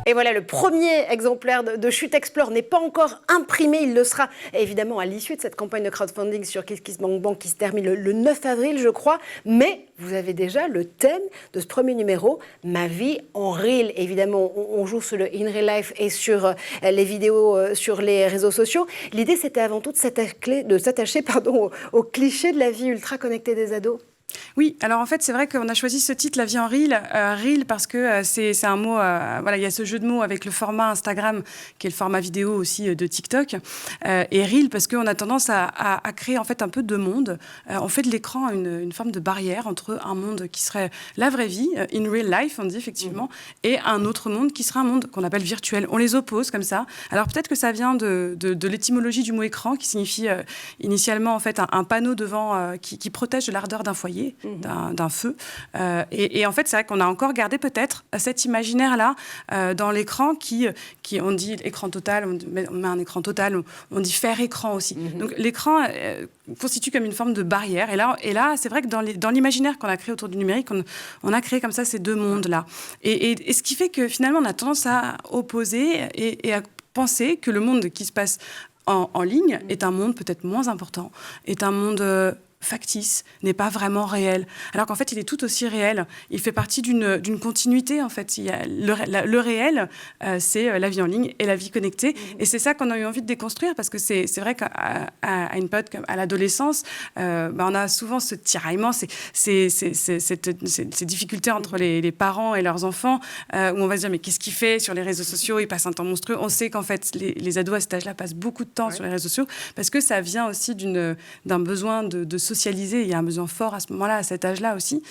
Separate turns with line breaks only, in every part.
Et voilà, le premier exemplaire de Chute Explore n'est pas encore imprimé. Il le sera évidemment à l'issue de cette campagne de crowdfunding sur KissKissBankBank qui se termine le 9 avril, je crois. Mais vous avez déjà le thème de ce premier numéro, Ma vie en Reel. Évidemment, on joue sur le In Real Life et sur les vidéos sur les réseaux sociaux. L'idée, c'était avant tout de s'attacher au cliché de la vie ultra connectée des ados.
Oui, alors en fait, c'est vrai qu'on a choisi ce titre, La vie en Reel, Reel parce que c'est un mot, voilà, il y a ce jeu de mots avec le format Instagram, qui est le format vidéo aussi de TikTok, et Reel parce qu'on a tendance à créer en fait un peu deux mondes. On fait de l'écran une forme de barrière entre un monde qui serait la vraie vie, in real life, on dit effectivement, et un autre monde qui serait un monde qu'on appelle virtuel. On les oppose comme ça. Alors peut-être que ça vient de l'étymologie du mot écran, qui signifie initialement en fait un panneau devant qui protège de l'ardeur d'un foyer. D'un feu. Et en fait, c'est vrai qu'on a encore gardé peut-être cet imaginaire-là dans l'écran qui, on dit écran total, on met un écran total, on dit faire écran aussi. Donc l'écran constitue comme une forme de barrière. Et là c'est vrai que dans l'imaginaire qu'on a créé autour du numérique, on a créé comme ça ces deux mondes-là. Et ce qui fait que finalement, on a tendance à opposer et à penser que le monde qui se passe en ligne est un monde peut-être moins important, est un monde factice, n'est pas vraiment réel. Alors qu'en fait, il est tout aussi réel. Il fait partie d'une continuité, en fait. Il y a le réel, c'est la vie en ligne et la vie connectée. Et c'est ça qu'on a eu envie de déconstruire, parce que c'est vrai qu'à une période comme à l'adolescence, on a souvent ce tiraillement, ces difficultés entre les parents et leurs enfants, où on va se dire, mais qu'est-ce qu'il fait sur les réseaux sociaux? Il passe un temps monstrueux. On sait qu'en fait, les ados à cet âge-là passent beaucoup de temps sur les réseaux sociaux, parce que ça vient aussi d'un besoin de socialiser. Il y a un besoin fort à ce moment-là, à cet âge-là aussi.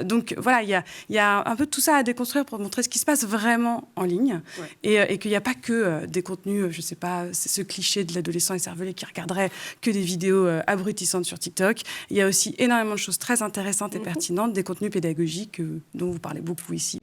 Donc voilà, il y a un peu tout ça à déconstruire pour montrer ce qui se passe vraiment en ligne, et qu'il n'y a pas que des contenus, je ne sais pas, c'est ce cliché de l'adolescent écervelé qui regarderait que des vidéos abrutissantes sur TikTok. Il y a aussi énormément de choses très intéressantes et pertinentes, des contenus pédagogiques dont vous parlez beaucoup ici.